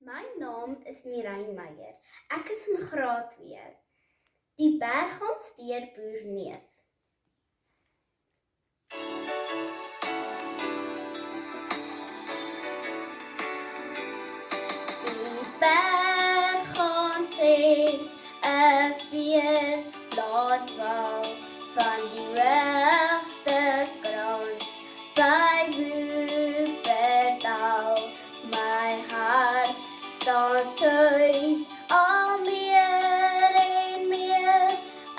My naam is Mireille Meyer. Ek is in graad 2. Die berghans deur Boer Neef. Die berghans het 'n veer laat val van die hoogste krans by Wuppertal. My hart staan toe al meer en meer.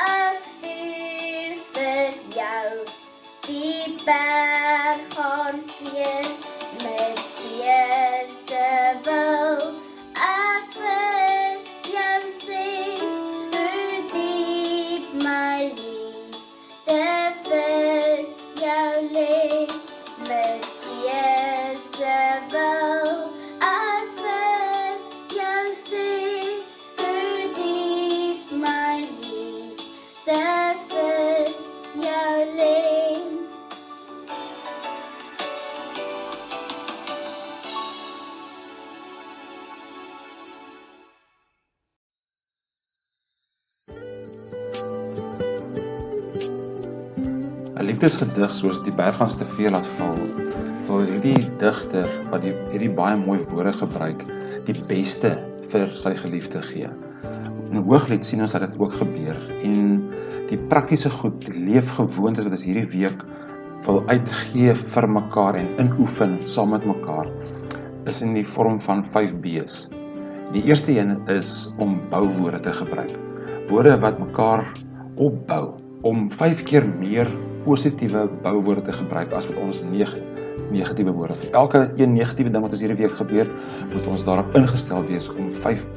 Ek stuur vir jou die berghans weer met wese wil. Ek vir jou sê hoe diep my liefde vir jou lê. Met wese wil. Ek vir jou sê hoe diep my liefde vir jou lê. Een liefdesgedig soos die berghans te veel laat val, wil hierdie digter wat hierdie baie mooi woorde gebruik, die beste vir sy geliefde gee. In Hooglied sien ons dat dit ook gebeur en die praktiese goed, die leefgewoontes wat ons hierdie week wil uitgee vir mekaar en inoefen saam met mekaar, is in die vorm van 5 B's. Die eerste een is om bouwoorde te gebruik. Woorde wat mekaar opbou, om 5 keer meer positiewe bouwoorde te gebruik as wat ons negatiewe woorde. Vir elke een negatiewe ding wat ons hierdie week gebeur, moet ons daarop ingestel wees om 5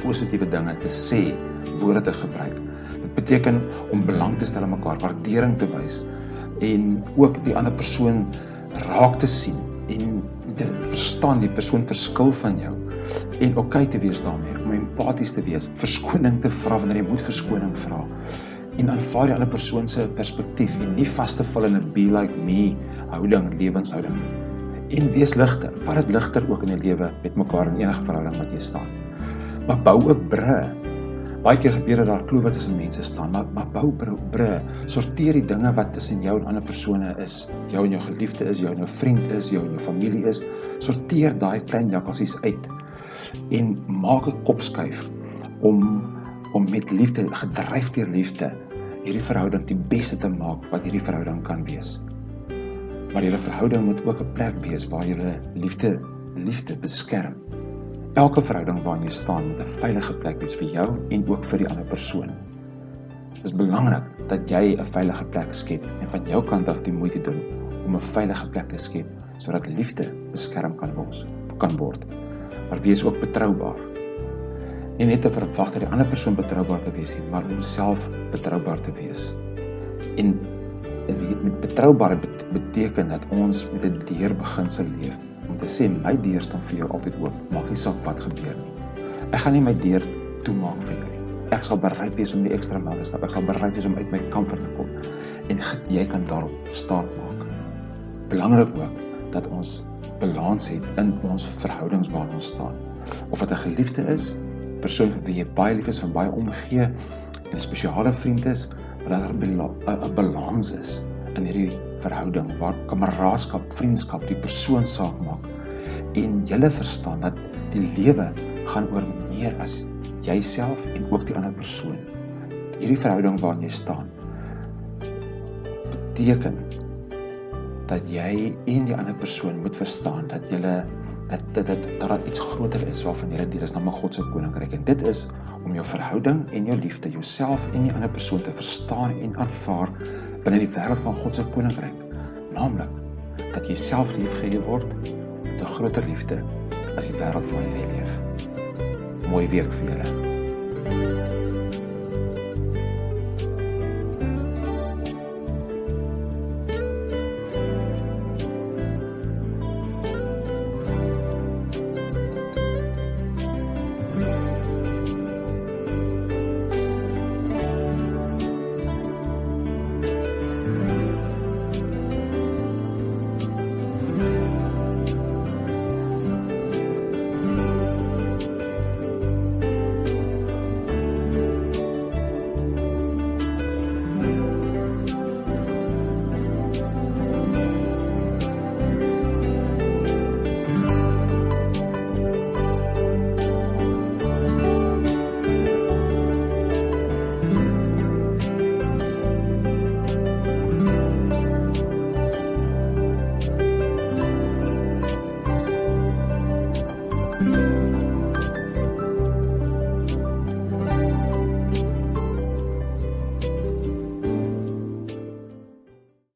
positiewe dinge te sê, woorde te gebruik. Dit beteken om belang te stel in mekaar, waardering te wys en ook die ander persoon raak te sien en te verstaan die persoon verskil van jou en oké te wees daarmee, om empaties te wees, verskoning te vra wanneer jy moet verskoning vra en aanvaar die ander persoon se perspektief en nie vas te val in 'n be like me houding, lewenshouding nie. En wees ligter, vat dit ligter ook in die lewe met mekaar in enige verhouding wat jy staan. Maar bou ook brûe. Baie keer gebeur dat daar klowe tussen mense staan, maar bou brûe. Sorteer die dinge wat tussen jou en ander persone is, jou en jou geliefde is, jou en jou vriend is, jou en jou familie is. Sorteer daai klein jakkalsies uit en maak 'n kopskuif om met liefde, gedryf deur liefde, hierdie verhouding die beste te maak wat hierdie verhouding kan wees. Maar julle verhouding moet ook 'n plek wees waar julle liefde beskerm. Elke verhouding waarin jy staan moet 'n veilige plek wees vir jou en ook vir die ander persoon. Dit is belangrik dat jy 'n veilige plek skep en van jou kant af die moeite doen om 'n veilige plek te skep sodat liefde beskerm kan word. Maar wees ook betroubaar. Nie net te verwag dat die ander persoon betroubaar te wees nie, maar om self betroubaar te wees. En met betroubaar beteken dat ons met 'n deurbeginsel leef. Om te sê, my deur staan vir jou altyd oop, maak nie saak wat gebeur nie. Ek gaan nie my deur toemaak vir jou nie. Ek sal bereid wees om die ekstra myl te stap, ek sal bereid wees om uit my comfort te kom. En jy kan daarop staat maak. Belangrik ook dat ons balans het in ons verhoudings waar ons staan. Of dit 'n geliefde is, persoon vir wie jy baie lief is, van baie omgee, en 'n spesiale vriend is, maar dat daar 'n balans is in hierdie verhouding, waar kameraadskap, vriendskap, die persoon saak maak, en julle verstaan dat die lewe gaan oor meer as jouself en ook die ander persoon. Hierdie verhouding waarin jy staan, beteken dat jy en die ander persoon moet verstaan dat julle dat iets groter is waarvan jy deel is, namelijk God se koninkryk. En dit is om jou verhouding en jou liefde, jouself en die ander persoon te verstaan en aanvaar binne die wêreld van God se koninkryk. Naamlik dat jy self liefgehê word met 'n groter liefde as die wêreld waarin jy leef. Mooi week vir julle.